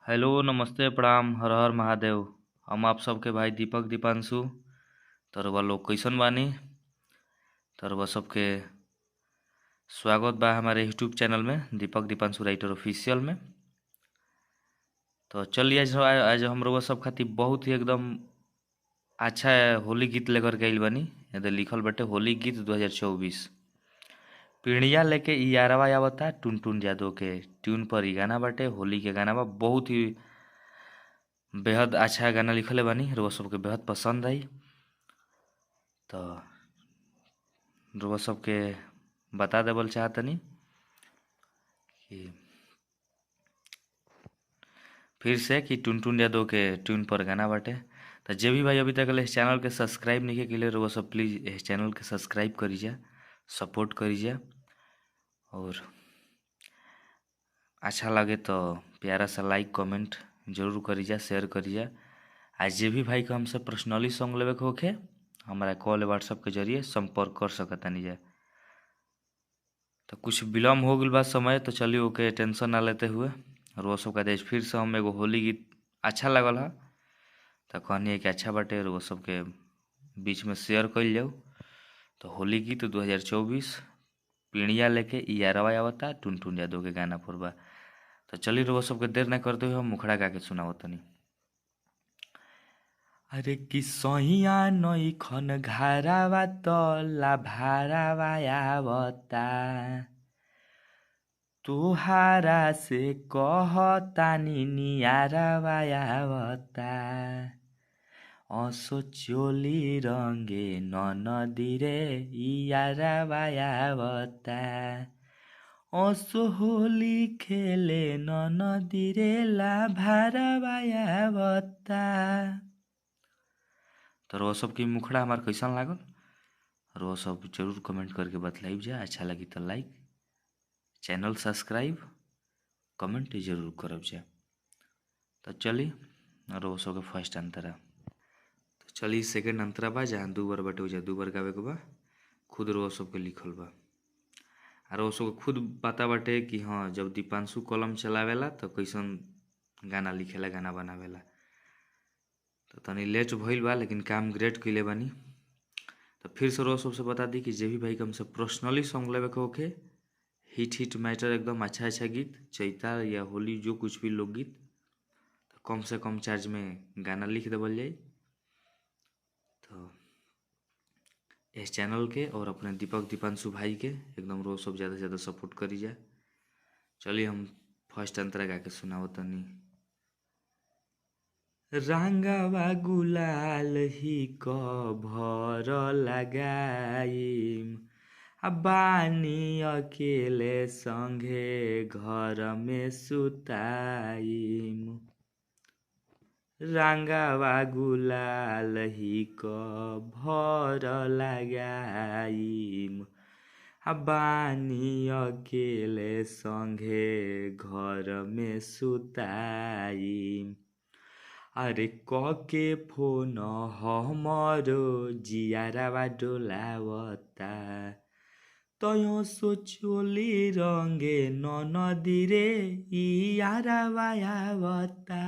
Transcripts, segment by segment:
Hello, नमस्ते, प्रणाम, हर हर महादेव। हम आप सबके भाई दीपक दीपांशु। तरवा लोग कैसन बानी? तरवा सबके स्वागत बा हमारे यूट्यूब चैनल में दीपक दीपांशु राइटर ऑफिशियल में। तो चलिए आज हम लोग सब खातिर बहुत ही एकदम अच्छा होली गीत लेकर के आइल बानी। ये लिखल बाटे होली गीत 2024। पीढ़िया लेके इ यारवा आवता टुन टुन जादव के ट्यून पर इ गाना बाटे। होली के गाना बा, बहुत ही बेहद अच्छा गाना लिखले बानी। रउआ सबके बेहद पसंद आई। तो रउआ सबके बता देवल चाहतनी कि फिर से कि टुनटुन यादव के ट्यून पर गाना बाटे। तो जे भी भाई अभी तक इस चैनल के सब्सक्राइब नहीं के लिए रउआ सब प्लीज़ इस चैनल के सब्सक्राइब करीजा, सपोर्ट करीजा। और अच्छा लगे तो प्यारा सा लाइक कमेंट जरूर करीजा, शेयर करीजा। आज जे भी भाई को हमसे पर्सनली सॉन्ग लेवे के होखे हमारा कॉल व्हाट्सएप के जरिए संपर्क कर सकतानी जा। तो कुछ विलम्ब हो गई बा समय, तो चलिए ओके टेंशन ना लेते हुए और वो सब का देश फिर से हम एगो होली गीत अच्छा लगल है तो कहनी कि अच्छा बाटे और वो सबके बीच में शेयर कल जाओ। तो होली गीत 2024 पीढ़िया लेके इ यारवा आवता टुन टुन यादव के गाना पर बा। तो चलिए वो सबके देर ना करते हुए हम मुखड़ा गा के सुनावतनी। अरे कि सहिया नई खन घारावा तला भारावा आवता तुहारा से कहतानी नियारावा आवता असो चोली रंगे ननदीरे इयारावा आवता असो होली खेले ननदीरे ला भारावा आवता। तो रो सब की मुखड़ा हमार कैसन लागल रो सब जरूर कमेंट करके बतलाइब जा। अच्छा लगी तो लाइक, चैनल सब्सक्राइब, कमेंट जरूर करब जा। तो चली रो सब के फर्स्ट अंतरा। तो चली सेकंड अंतरा बा जहाँ दू बार बटे जा, दू बार गावे के बा। खुद रो सब के लिखल बा और वो सब खुद पता बाटे कि हाँ जब दीपांशु कलम चलावेला तो कैसन गाना लिखेला, गाना बनावेला। तो तनी लेट भइल बा लेकिन काम ग्रेट कइले बानी। तो फिर से रो सबसे बता दी कि जे भी भाई के हमसे पर्सनली सॉन्ग लेवे के होखे, हिट मैटर एकदम अच्छा अच्छा गीत, चैता या होली जो कुछ भी लोकगीत, तो कम से कम चार्ज में गाना लिख देवल जाए। तो इस चैनल के और अपने दीपक दीपांशु भाई के एकदम रोज सब ज़्यादा से ज़्यादा सपोर्ट करी जाए। चलिए हम फर्स्ट अंतरा गा के सुनाओ तनी। रंगवा गुलाल ही क भर लगाइम बानी अकेले संगे घर में सुताइम। रंगवा गुलाल ही क भर लगाइम बानी अकेले संगे घर में सुताइम। अरे के फोन हमरो जियारावा डोलावता तयो सोचोली रंगे ननदीरे इयारावा आवता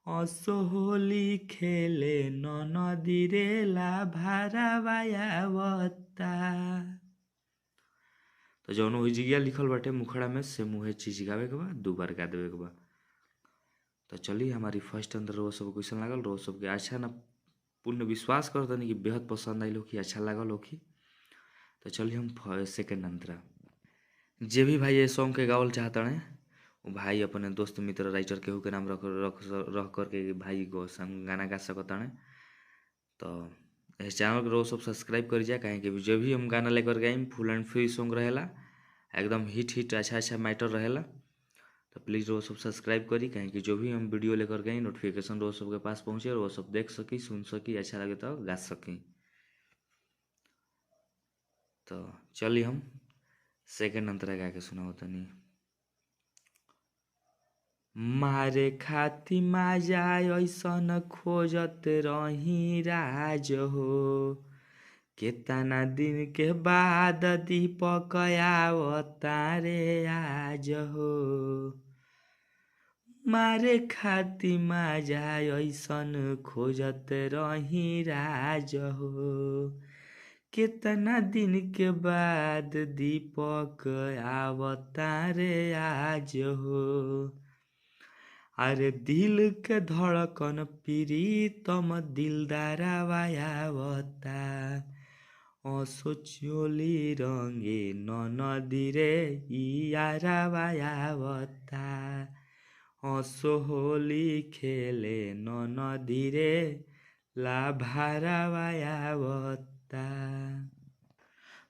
असो होली खेले ननदीरे ला भारावा आवता। तो जौन ओइ जिया लिखल बाटे मुखड़ा में से मुहे चीज गावे के बा, दू बार गा देवे के बा। तो चलिए हमारी फर्स्ट अंदर रो सब क्वेश्चन लागल, रो सब के अच्छा ना पूर्ण विश्वास करतनी कि बेहद पसंद आइल हो कि अच्छा लागल हो कि। तो चलिए हम सेकंड अंतरा। जे भी भाई ये सॉन्ग के गावल चाहता है वो भाई अपने दोस्त मित्र राइटर केहू के नाम रख करके भाई को संग गाना गा सकता है। तो इस चैनल को रो सब सब्सक्राइब कर जाए कहें कि जो भी हम गाना लेकर गए फुल एंड फ्री सॉन्ग रहेला, एकदम हिट अच्छा अच्छा मैटर रहेला। तो प्लीज़ वो सब सब्सक्राइब करी कहें कि जो भी हम वीडियो लेकर गए नोटिफिकेशन वो सबके पास पहुँचे और वो सब देख सकी, सुन सकी, अच्छा लगे तो गा सकी। तो चलिए हम सेकंड अंतरा गा के सुनाओ तनी। मारे खाती माजा ऐसन खोजत रही राज हो केतना दिन के बाद दीपक आवता रे आज हो। मारे खाती माजा ऐसन खोजत रही राज हो। कितना दिन के बाद दीपक आवतारे आज हो। अरे दिल के धड़कन प्रीतम दिलदारवा आवता। चोली रंगे नदी रे यारवा आवता। होली खेले नदी रे लाभारवा आवता।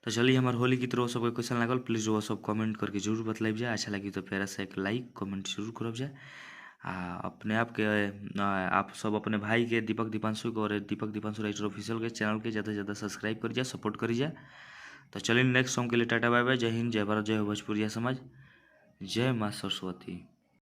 तो चलिए हमारे होली की तरफ सबको क्वेश्चन लागल प्लीज वो सब कमेंट करके जरूर बतलाइब जाए। अच्छा लगी तो प्यारा सा एक लाइक कमेंट जरूर करब जाए। अपने आप के आप सब अपने भाई के दीपक दीपांशु को और दीपक दीपांशु राइटर ऑफिशियल के चैनल के ज़्यादा से ज़्यादा सब्सक्राइब कर जाए, सपोर्ट करी जाए। तो चलिए नेक्स्ट सॉन्ग के लिए टाटा बाय बाय। जय हिंद, जय भारत, जय भोजपुरिया समाज, जय माँ सरस्वती।